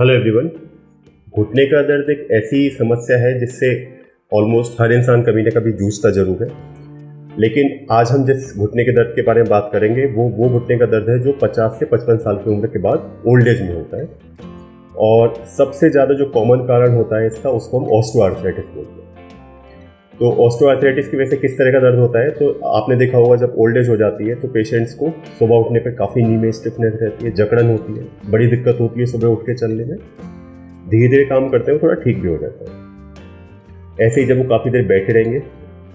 Hello everyone. घुटने का दर्द एक ऐसी समस्या है जिससे ऑलमोस्ट हर इंसान कभी ना कभी जूझता जरूर है। लेकिन आज हम जिस घुटने के दर्द के बारे में बात करेंगे वो घुटने का दर्द है जो 50 से 55 साल की उम्र के बाद ओल्ड एज में होता है। और सबसे ज़्यादा जो कॉमन कारण होता है इसका, उसको हम ऑस्टियोआर्थराइटिस बोलते हैं। तो ऑस्टियोआर्थराइटिस की वजह से किस तरह का दर्द होता है, तो आपने देखा होगा जब ओल्ड एज हो जाती है तो पेशेंट्स को सुबह उठने पे काफ़ी नी में स्टिफनेस रहती है, जकड़न होती है, बड़ी दिक्कत होती है सुबह उठ के चलने में। धीरे धीरे काम करते हैं थोड़ा ठीक भी हो जाता है। ऐसे ही जब वो काफ़ी देर बैठे रहेंगे,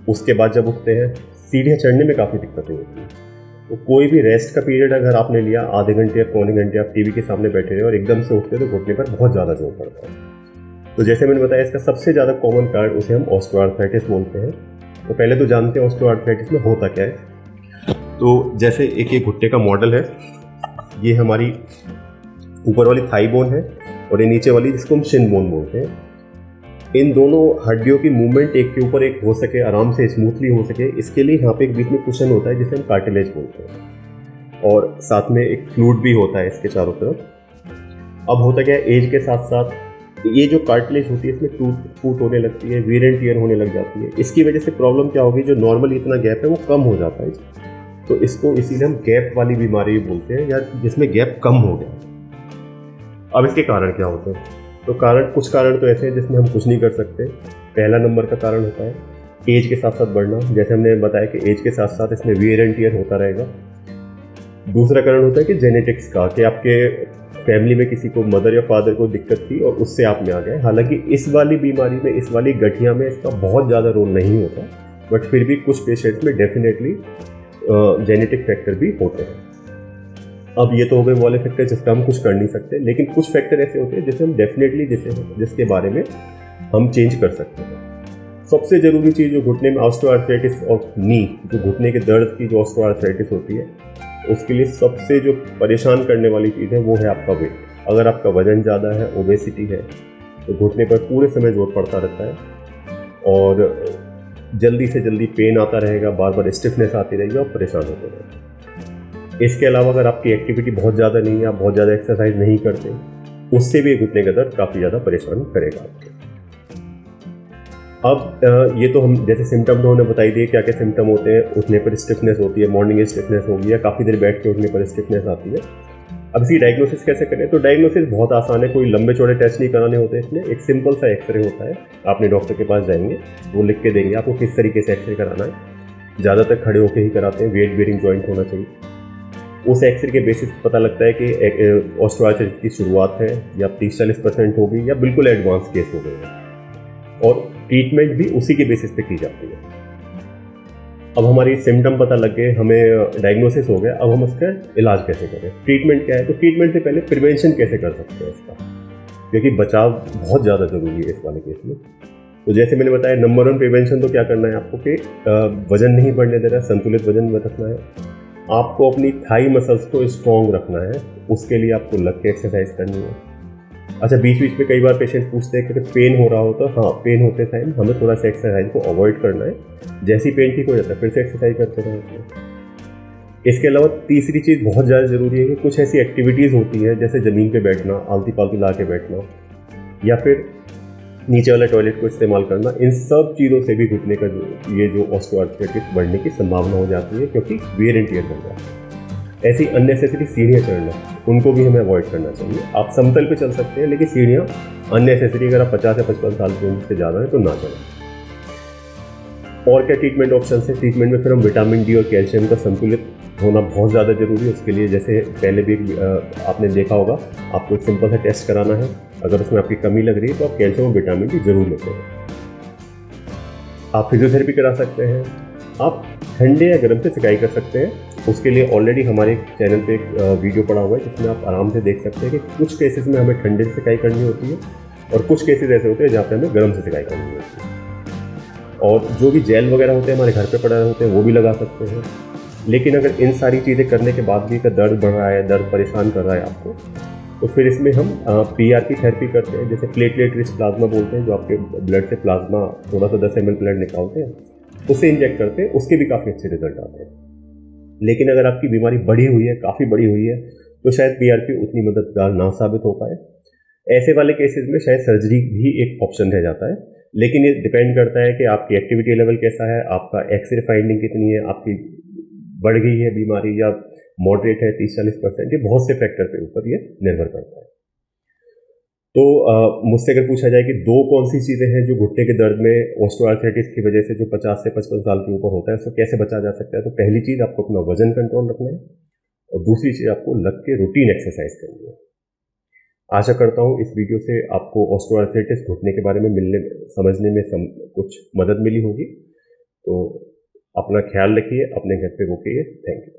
उसके बाद जब उठते हैं सीढ़ियाँ चढ़ने में काफ़ी दिक्कतें होती हैं। तो कोई भी रेस्ट का पीरियड अगर आपने लिया, आधे घंटे या पौने घंटे आप टीवी के सामने बैठे रहे और एकदम से उठते तो घुटने पर बहुत ज़्यादा जोर पड़ता है। तो जैसे मैंने बताया, इसका सबसे ज़्यादा कॉमन कारण उसे हम ऑस्टियोआर्थराइटिस बोलते हैं। तो पहले तो जानते हैं ऑस्टियोआर्थराइटिस में होता क्या है। तो जैसे एक ये घुटने का मॉडल है, ये हमारी ऊपर वाली थाई बोन है और ये नीचे वाली जिसको हम शिन बोन बोलते हैं। इन दोनों हड्डियों की मूवमेंट एक के ऊपर एक हो सके, आराम से स्मूथली हो सके, इसके लिए यहाँ पे एक बीच में कुशन होता है जिसे हम कार्टिलेज बोलते हैं, और साथ में एक फ्लूइड भी होता है इसके चारों तरफ। अब होता क्या है, एज के साथ साथ ये जो कार्टिलेज होती है इसमें टूट फूट होने लगती है, वीर एंड टियर होने लग जाती है। इसकी वजह से प्रॉब्लम क्या होगी, जो नॉर्मली इतना गैप है वो कम हो जाता है। तो इसको इसीलिए हम गैप वाली बीमारी बोलते हैं, या जिसमें गैप कम हो गया। अब इसके कारण क्या होते हैं, तो कुछ कारण तो ऐसे हैं जिसमें हम कुछ नहीं कर सकते। पहला नंबर का कारण होता है एज के साथ साथ बढ़ना। जैसे हमने बताया कि एज के साथ साथ इसमें वीर एंड टियर होता रहेगा। दूसरा कारण होता है कि जेनेटिक्स का, कि आपके फैमिली में किसी को, मदर या फादर को दिक्कत थी और उससे आप में आ गए। हालांकि इस वाली बीमारी में, इस वाली गठिया में इसका बहुत ज़्यादा रोल नहीं होता, बट फिर भी कुछ पेशेंट्स में डेफिनेटली जेनेटिक फैक्टर भी होते हैं। अब ये तो हो गए वाले फैक्टर जिसका हम कुछ कर नहीं सकते, लेकिन कुछ फैक्टर ऐसे होते हैं जिसे हम डेफिनेटली जिसके बारे में हम चेंज कर सकते हैं। सबसे ज़रूरी चीज़ जो घुटने में ऑस्टियोआर्थराइटिस ऑफ नी, जो घुटने के दर्द की जो ऑस्टियोआर्थराइटिस होती है, उसके लिए सबसे जो परेशान करने वाली चीज़ है वो है आपका वेट। अगर आपका वजन ज़्यादा है, ओबेसिटी है, तो घुटने पर पूरे समय जोर पड़ता रहता है और जल्दी से जल्दी पेन आता रहेगा, बार बार स्टिफनेस आती रहेगी और परेशान होते रहेंगे। इसके अलावा अगर आपकी एक्टिविटी बहुत ज़्यादा नहीं है, आप बहुत ज़्यादा एक्सरसाइज नहीं करते, उससे भी घुटने का दर्द काफ़ी ज़्यादा परेशान करेगा आपको। अब ये तो हम जैसे सिम्टम तो उन्हें बताई दिए क्या क्या सिम्टम होते हैं। उठने पर स्टिफनेस होती है, मॉर्निंग स्टिफनेस होगी, या काफ़ी देर बैठ के उठने पर स्टिफनेस आती है। अब इसकी डायग्नोसिस कैसे करें, तो डायग्नोसिस बहुत आसान है, कोई लंबे चौड़े टेस्ट नहीं कराने होते इसमें। एक सिंपल सा एक्सरे होता है, आपने डॉक्टर के पास जाएंगे, वो लिख के देंगे आपको किस तरीके से एक्सरे कराना है। ज़्यादातर खड़े होकर ही कराते हैं, वेट बेयरिंग जॉइंट होना चाहिए। उस एक्सरे के बेसिस पर पता लगता है कि ऑस्टियोआर्थराइटिस की शुरुआत है या 30-40% होगी, या बिल्कुल एडवांस केस हो गए हैं, और ट्रीटमेंट भी उसी के बेसिस पे की जाती है। अब हमारी सिम्टम पता लग गए, हमें डायग्नोसिस हो गया, अब हम उसका इलाज कैसे करें, ट्रीटमेंट क्या है। तो ट्रीटमेंट से पहले प्रिवेंशन कैसे कर सकते हैं इसका, क्योंकि बचाव बहुत ज़्यादा ज़रूरी है इस वाले केस में। तो जैसे मैंने बताया, नंबर 1 प्रिवेंशन तो क्या करना है आपको कि वजन नहीं बढ़ने देना है, संतुलित वजन में रखना है। आपको अपनी थाई मसल्स को स्ट्रॉन्ग रखना है, उसके लिए आपको लग के एक्सरसाइज करनी है। अच्छा, बीच बीच में कई बार पेशेंट पूछते हैं कि पेन हो रहा हो, तो हाँ, पेन होते टाइम हमें थोड़ा सा एक्सरसाइज को अवॉइड करना है। जैसी पेन ठीक हो जाता है फिर से एक्सरसाइज करते रहेंगे। इसके अलावा तीसरी चीज़ बहुत ज़्यादा ज़रूरी है कि कुछ ऐसी एक्टिविटीज़ होती हैं जैसे ज़मीन पे बैठना, आलती पालती ला के बैठना, या फिर नीचे वाला टॉयलेट को इस्तेमाल करना। इन सब चीज़ों से भी घुटने का जो ऑस्टियोआर्थराइटिस बढ़ने की संभावना हो जाती है, क्योंकि वेयर एंड टियर बढ़ जाता है। ऐसी अननेसेसरी सीढ़ियाँ चढ़ना, उनको भी हमें अवॉइड करना चाहिए। आप समतल पे चल सकते हैं, लेकिन सीढ़ियाँ अननेसेसरी, अगर आप 50 या 55 साल की उम्र से ज़्यादा है तो ना चलें। और क्या ट्रीटमेंट ऑप्शन है, ट्रीटमेंट में फिर हम विटामिन डी और कैल्शियम का संतुलित होना बहुत ज़्यादा ज़रूरी है। उसके लिए जैसे पहले भी आपने देखा होगा, आपको एक सिंपल सा टेस्ट कराना है। अगर उसमें आपकी कमी लग रही है तो आप कैल्शियम और विटामिन डी जरूर लेते हैं। आप फिजियोथेरेपी करा सकते हैं। आप ठंडे या गर्म से सिकाई कर सकते हैं। उसके लिए ऑलरेडी हमारे चैनल पे एक वीडियो पड़ा हुआ है जिसमें आप आराम से देख सकते हैं कि कुछ केसेस में हमें ठंडे से सिकाई करनी होती है और कुछ केसेस ऐसे होते हैं जहाँ पे हमें गर्म से सिकाई करनी होती है। और जो भी जेल वगैरह होते हैं हमारे घर पे पड़े होते हैं, वो भी लगा सकते हैं। लेकिन अगर इन सारी चीज़ें करने के बाद भी दर्द बढ़ रहा है, दर्द परेशान कर रहा है आपको, तो फिर इसमें हम PRP थेरेपी करते हैं, जैसे प्लेटलेट रिच प्लाज्मा बोलते हैं, जो आपके ब्लड से प्लाज्मा थोड़ा सा 10 ml ब्लड निकालते हैं, उसे इंजेक्ट करते हैं, उसके भी काफ़ी अच्छे रिजल्ट आते हैं। लेकिन अगर आपकी बीमारी बढ़ी हुई है, काफ़ी बढ़ी हुई है, तो शायद PRP उतनी मददगार ना साबित हो पाए। ऐसे वाले केसेस में शायद सर्जरी भी एक ऑप्शन रह जाता है, लेकिन ये डिपेंड करता है कि आपकी एक्टिविटी लेवल कैसा है, आपका एक्सरे फाइंडिंग कितनी है, आपकी बढ़ गई है बीमारी या मॉडरेट है 30-40%, ये बहुत से फैक्टर के ऊपर ये निर्भर करता है। तो मुझसे अगर पूछा जाए कि दो कौन सी चीज़ें हैं जो घुटने के दर्द में ऑस्टियोआर्थराइटिस की वजह से जो 50 से 55 साल के ऊपर होता है उसको कैसे बचा जा सकता है, तो पहली चीज़ आपको अपना वजन कंट्रोल रखना है और दूसरी चीज़ आपको लग के रूटीन एक्सरसाइज करनी है। आशा करता हूँ इस वीडियो से आपको ऑस्टियोआर्थराइटिस घुटने के बारे में समझने में कुछ मदद मिली होगी। तो अपना ख्याल रखिए, अपने घर पे रुकिए। Thank you.